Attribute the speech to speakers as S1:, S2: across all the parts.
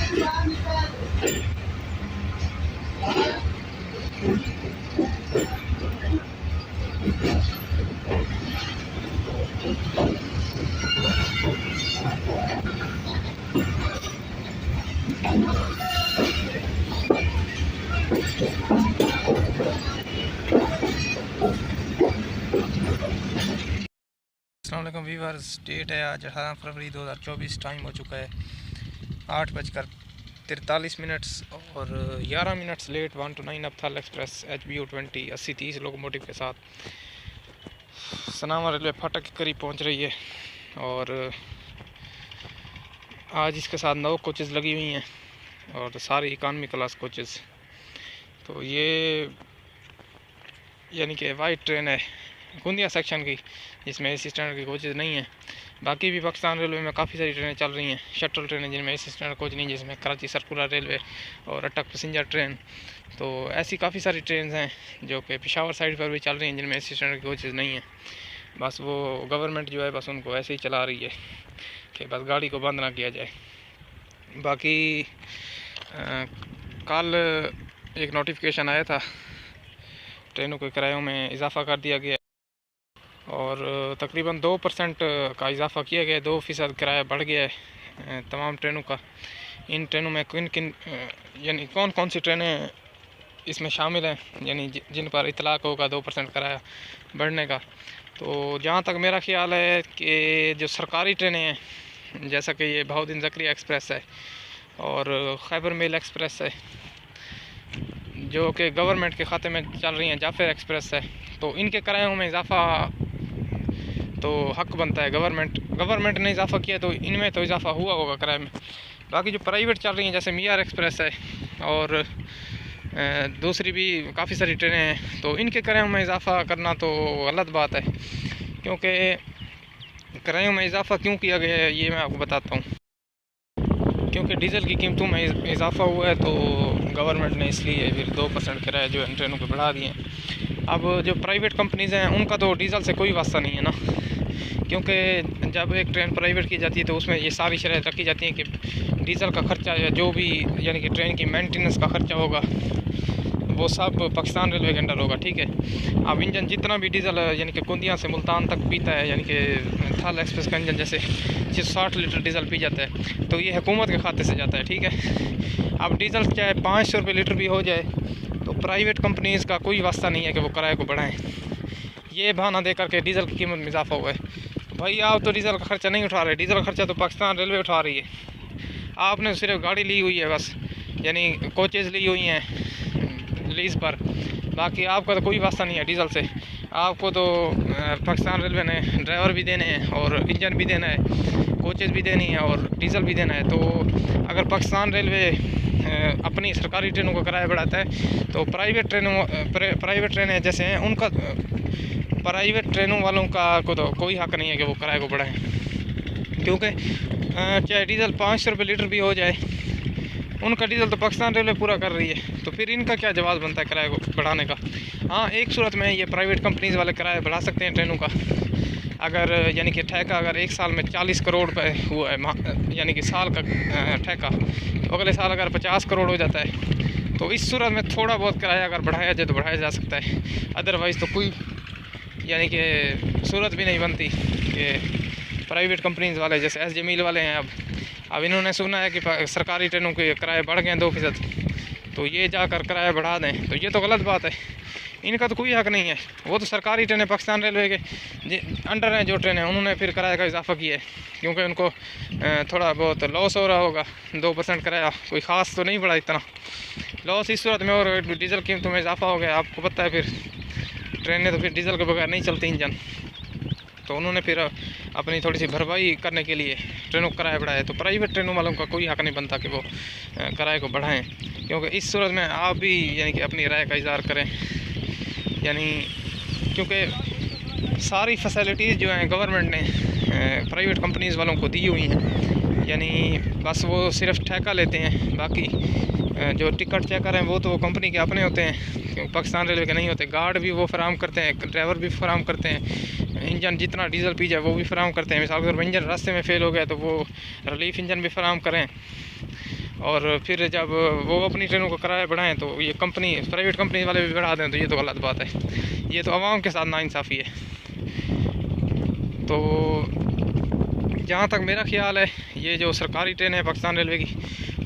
S1: अस्सलाम वालेकुम viewers. Date है आज 18 फरवरी 2024। टाइम हो चुका है 8:43 और 11 मिनट्स लेट 1 to 9 अबथल एक्सप्रेस HBU20 80-30 लोकोमोटिव के साथ सनामा रेलवे फाटक के करीब पहुंच रही है। और आज इसके साथ 9 कोचेज़ लगी हुई हैं और सारी इकानमी क्लास कोचेज़। तो ये यानी कि वाइट ट्रेन है गोंदिया सेक्शन की, जिसमें AC स्टैंडर्ड की कोचेज़ नहीं हैं। बाकी भी पाकिस्तान रेलवे में काफ़ी सारी ट्रेनें चल रही हैं, शटल ट्रेनें जिनमें AC स्टैंडर्ड कोच नहीं, जिसमें कराची सर्कुलर रेलवे और अटक पैसेंजर ट्रेन। तो ऐसी काफ़ी सारी ट्रेन हैं जो कि पेशावर साइड पर भी चल रही हैं जिनमें AC स्टैंडर्ड की कोचेज़ नहीं हैं। बस वो गवर्नमेंट जो है बस उनको ऐसे ही चला रही है कि बस गाड़ी को बंद ना किया जाए। बाकी कल एक नोटिफिकेशन आया था, ट्रेनों के किरायों में इजाफ़ा कर दिया गया और तकरीबन 2% का इजाफ़ा किया गया, 2% किराया बढ़ गया है तमाम ट्रेनों का। इन ट्रेनों में किन किन यानी कौन कौन सी ट्रेनें इसमें शामिल हैं, यानी जिन पर इतलाक़ होगा 2% किराया बढ़ने का। तो जहाँ तक मेरा ख़्याल है कि जो सरकारी ट्रेनें हैं, जैसा कि ये बहाउद्दीन ज़करिया एक्सप्रेस है और खैबर मेल एक्सप्रेस है, जो कि गवर्नमेंट के खाते में चल रही हैं, जाफर एक्सप्रेस है, तो इनके किरायों में इजाफ़ा तो हक बनता है गवर्नमेंट ने इजाफ़ा किया तो इनमें तो इजाफ़ा हुआ होगा किराए में। बाकी जो प्राइवेट चल रही हैं जैसे मियार एक्सप्रेस है और दूसरी भी काफ़ी सारी ट्रेनें हैं, तो इनके किरायों में इजाफ़ा करना तो गलत बात है। क्योंकि किरायों में इजाफ़ा क्यों किया गया है ये मैं आपको बताता हूँ। क्योंकि डीज़ल की कीमतों में इजाफ़ा हुआ है तो गवर्नमेंट ने इसलिए फिर 2% किराए जो है ट्रेनों के बढ़ा दिए हैं। अब जो प्राइवेट कंपनीज़ हैं उनका तो डीज़ल से कोई वास्ता नहीं है ना, क्योंकि जब एक ट्रेन प्राइवेट की जाती है तो उसमें ये सारी शर्तें रखी जाती हैं कि डीज़ल का ख़र्चा या जो भी यानी कि ट्रेन की मेंटेनेंस का ख़र्चा होगा वो सब पाकिस्तान रेलवे के अंडर होगा, ठीक है। अब इंजन जितना भी डीज़ल यानी कि गोंदिया से मुल्तान तक पीता है, यानी कि थल एक्सप्रेस का इंजन जैसे 60 लीटर डीज़ल पी जाता है, तो ये हुकूमत के खाते से जाता है, ठीक है। अब डीज़ल चाहे 500 रुपये लीटर भी हो जाए तो प्राइवेट कंपनीज़ का कोई वास्ता नहीं है कि वो किराए को बढ़ाएं। ये बहाना दे करके डीज़ल की कीमत में इजाफ़ा हुआ है। भाई आप तो डीज़ल का ख़र्चा नहीं उठा रहे, डीज़ल का ख़र्चा तो पाकिस्तान रेलवे उठा रही है। आपने सिर्फ गाड़ी ली हुई है बस, यानी कोचेज़ ली हुई हैं लीज़ पर, बाकी आपका तो कोई वास्ता नहीं है डीज़ल से। आपको तो पाकिस्तान रेलवे ने ड्राइवर भी देने हैं और इंजन भी देना है, कोचेज़ भी देनी है और डीज़ल भी देना है। तो अगर पाकिस्तान रेलवे अपनी सरकारी ट्रेनों का किराया बढ़ाता है तो प्राइवेट ट्रेनें जैसे हैं उनका, प्राइवेट ट्रेनों वालों का को तो कोई हक़ नहीं है कि वो किराए को बढ़ाएं। क्योंकि चाहे डीज़ल 500 रुपये लीटर भी हो जाए, उनका डीज़ल तो पाकिस्तान रेलवे पूरा कर रही है, तो फिर इनका क्या जवाब बनता है किराए को बढ़ाने का। हाँ, एक सूरत में ये प्राइवेट कंपनीज़ वाले किराया बढ़ा सकते हैं ट्रेनों का, अगर यानी कि ठेका अगर एक साल में 40 करोड़ रुपये हुआ है, यानी कि साल का ठेका, तो अगले साल अगर 50 करोड़ हो जाता है तो इस सूरत में थोड़ा बहुत किराया अगर बढ़ाया जाए तो बढ़ाया जा सकता है। अदरवाइज़ तो कोई यानी कि सूरत भी नहीं बनती कि प्राइवेट कंपनीज़ वाले जैसे SJ मील वाले हैं, अब इन्होंने सुना है कि सरकारी ट्रेनों के किराए बढ़ गए हैं 2%, तो ये जाकर किराया बढ़ा दें, तो ये तो गलत बात है। इनका तो कोई हक़ नहीं है, वो तो सरकारी ट्रेनें पाकिस्तान रेलवे के अंडर हैं जो ट्रेनें, उन्होंने फिर किराए का इजाफ़ा किया है क्योंकि उनको थोड़ा बहुत लॉस हो रहा होगा। 2% किराया कोई ख़ास तो नहीं बढ़ा इतना लॉस इस सूरत में, और डीज़ल कीमतों में इजाफ़ा हो गया। आपको पता है फिर ट्रेनें तो फिर डीज़ल के बगैर नहीं चलती इंजन, तो उन्होंने फिर अपनी थोड़ी सी भरपाई करने के लिए ट्रेनों का किराया बढ़ाया। तो प्राइवेट ट्रेनों वालों का कोई हक़ नहीं बनता कि वो किराए को बढ़ाएं, क्योंकि इस सूरत में आप भी यानी कि अपनी राय का इज़हार करें, यानी क्योंकि सारी फैसिलिटीज़ जो हैं गवर्नमेंट ने प्राइवेट कंपनीज़ वालों को दी हुई हैं, यानी बस वो सिर्फ ठेका लेते हैं। बाकी जो टिकट चेकर हैं वो तो कंपनी के अपने होते हैं, क्योंकि पाकिस्तान रेलवे के नहीं होते। गार्ड भी वो फराहम करते हैं, ड्राइवर भी फराहम करते हैं, इंजन जितना डीज़ल पी जाए वो भी फराहम करते हैं। मिसाल के तौर पर इंजन रास्ते में फ़ेल हो गया तो वो रिलीफ इंजन भी फराहम करें। और फिर जब वो अपनी ट्रेनों का किराया बढ़ाएं तो ये कंपनी प्राइवेट कंपनी वाले भी बढ़ा दें, तो ये तो गलत बात है। ये तो आवाम के साथ नाइंसाफ़ी है। तो जहाँ तक मेरा ख्याल है, ये जो सरकारी ट्रेन है पाकिस्तान रेलवे की,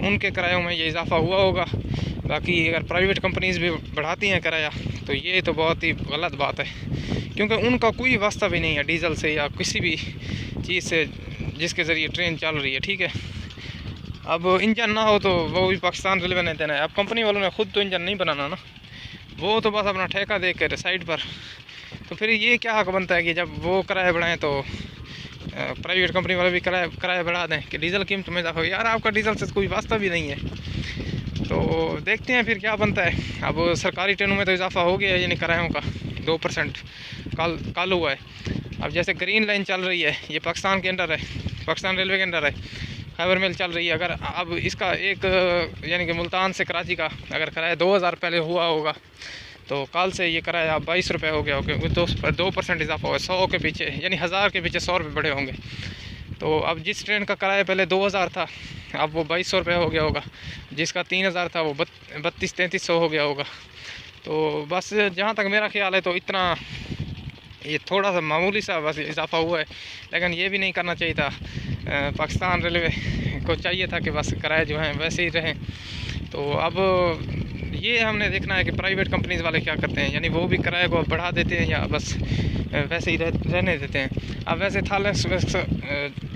S1: उनके किरायों में ये इजाफ़ा हुआ होगा। बाकी अगर प्राइवेट कंपनीज़ भी बढ़ाती हैं किराया तो ये तो बहुत ही गलत बात है, क्योंकि उनका कोई वास्ता भी नहीं है डीज़ल से या किसी भी चीज़ से जिसके ज़रिए ट्रेन चल रही है। ठीक है, अब इंजन ना हो तो वो भी पाकिस्तान रेलवे ने देना है। अब कंपनी वालों ने ख़ुद तो इंजन नहीं बनाना ना, वो तो बस अपना ठेका दे कर साइड पर। तो फिर ये क्या हक बनता है कि जब वो किराया बढ़ाएँ तो प्राइवेट कंपनी वाले भी किराया बढ़ा दें कि डीज़ल कीमत में इजाफा हो। यार आपका डीज़ल से कोई वास्ता भी नहीं है। तो देखते हैं फिर क्या बनता है। अब सरकारी ट्रेनों में तो इजाफा हो गया है यानी किरायों का 2% कल हुआ है। अब जैसे ग्रीन लाइन चल रही है, ये पाकिस्तान के अंडर है, पाकिस्तान रेलवे के अंडर है, खैबर मेल चल रही है। अगर अब इसका एक यानी कि मुल्तान से कराची का अगर किराया 2000 पहले हुआ होगा, तो कल से ये किराया 22 रुपये हो गया होगा, 2% इजाफा हुआ। 100 के पीछे यानी 1000 के पीछे 100 रुपये बढ़े होंगे। तो अब जिस ट्रेन का किराया पहले 2000 था, अब वो 2200 रुपये हो गया होगा। जिसका 3000 था वो 3200-3300 हो गया होगा। तो बस जहाँ तक मेरा ख्याल है तो इतना ये थोड़ा सा मामूली सा बस इजाफा हुआ है, लेकिन ये भी नहीं करना चाहिए था। पाकिस्तान रेलवे को चाहिए था कि बस किराए जो हैं वैसे ही रहें। तो अब ये हमने देखना है कि प्राइवेट कंपनीज़ वाले क्या करते हैं, यानी वो भी किराए को बढ़ा देते हैं या बस वैसे ही रहने देते हैं। अब वैसे थाल एक्सप्रेस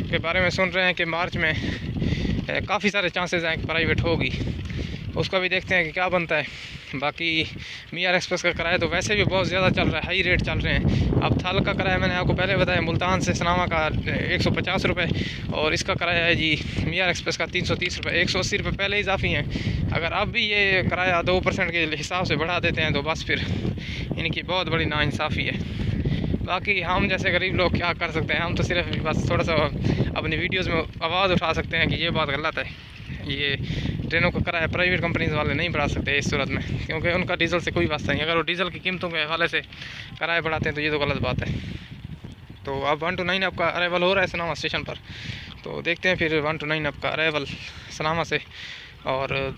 S1: के बारे में सुन रहे हैं कि मार्च में काफ़ी सारे चांसेस हैं कि प्राइवेट होगी, उसका भी देखते हैं कि क्या बनता है। बाकी मीआर एक्सप्रेस का किराया तो वैसे भी बहुत ज़्यादा चल रहा है, हाई रेट चल रहे हैं। अब थल का किराया मैंने आपको पहले बताया, मुल्तान से सनामा का 150 रुपये, और इसका किराया है जी मीआर एक्सप्रेस का 330 रुपये। 180 रुपये पहले इजाफी हैं। अगर अब भी ये किराया 2% के हिसाब से बढ़ा देते हैं तो बस फिर इनकी बहुत बड़ी नाइंसाफ़ी है। बाकी हम जैसे गरीब लोग क्या कर सकते हैं, हम तो सिर्फ बस थोड़ा सा अपनी वीडियोज़ में आवाज़ उठा सकते हैं कि ये बात गलत है। ये ट्रेनों का किराया प्राइवेट कंपनीज वाले नहीं बढ़ा सकते इस सूरत में, क्योंकि उनका डीज़ल से कोई वास्ता नहीं। अगर वो डीज़ल की कीमतों के हवाले से किराया बढ़ाते हैं तो ये तो गलत बात है। तो अब 1 to 9 आपका अराइवल हो रहा है सनामा स्टेशन पर, तो देखते हैं फिर 1 to 9 आपका अराइवल सनामा से। और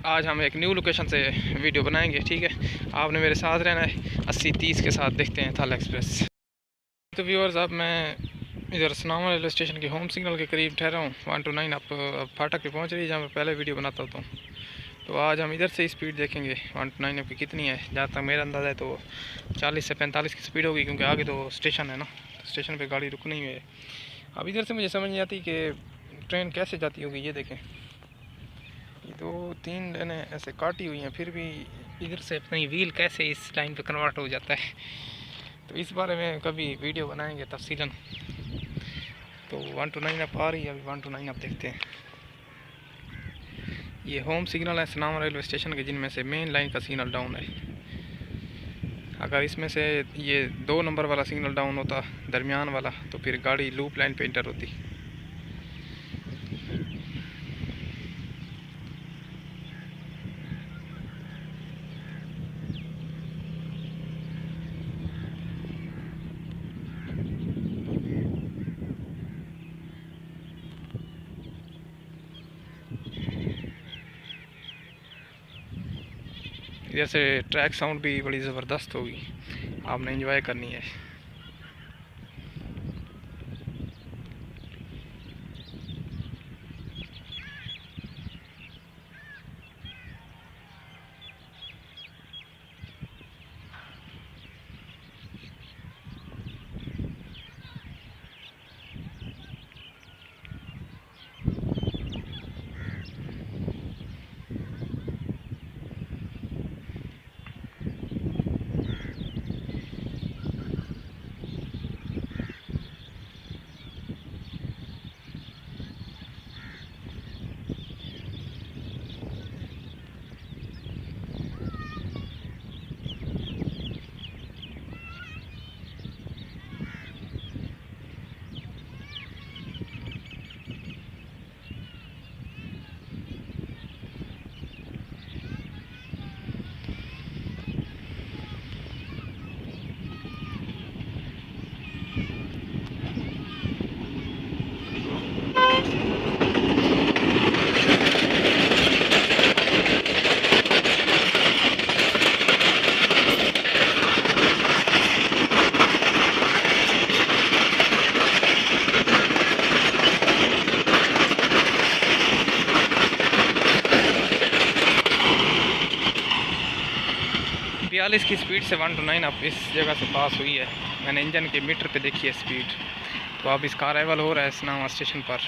S1: आज हम एक न्यू लोकेशन से वीडियो बनाएंगे। ठीक है, आपने मेरे साथ रहना है 80-30 के साथ। देखते हैं थाल एक्सप्रेस। तो व्यूअर्स, अब मैं इधर सनामा रेलवे स्टेशन के होम सिग्नल के करीब ठहरा हूँ। 1 to 9 आप फाटक पे पहुँच रही है जहाँ मैं पहले वीडियो बनाता होता हूँ। तो आज हम इधर से स्पीड देखेंगे 1 to 9 आपकी कितनी है। जहाँ तक मेरा अंदाज़ा है तो 40 से 45 की स्पीड होगी, क्योंकि आगे तो स्टेशन है ना, तो स्टेशन पे गाड़ी रुकनी है। अब इधर से मुझे समझ नहीं आती कि ट्रेन कैसे जाती होगी। ये देखें, ये 2-3 लाइनें ऐसे काटी हुई हैं, फिर भी इधर से अपनी व्हील कैसे इस लाइन पे कन्वर्ट हो जाता है। तो इस बारे में कभी वीडियो बनाएंगे तफसीलन। तो 1 to 9 आप आ रही है, अभी 1 to 9 आप देखते हैं। ये होम सिग्नल है सनामा रेलवे स्टेशन के, जिनमें से मेन लाइन का सिग्नल डाउन है। अगर इसमें से ये 2 नंबर वाला सिग्नल डाउन होता, दरमियान वाला, तो फिर गाड़ी लूप लाइन पे इंटर होती। इधर से ट्रैक साउंड भी बड़ी ज़बरदस्त होगी, आपने एंजॉय करनी है। 143 की स्पीड से 129 अब इस जगह से पास हुई है। मैंने इंजन के मीटर पे देखी है स्पीड। तो अब इसका अराइवल हो रहा है स्नावा स्टेशन पर।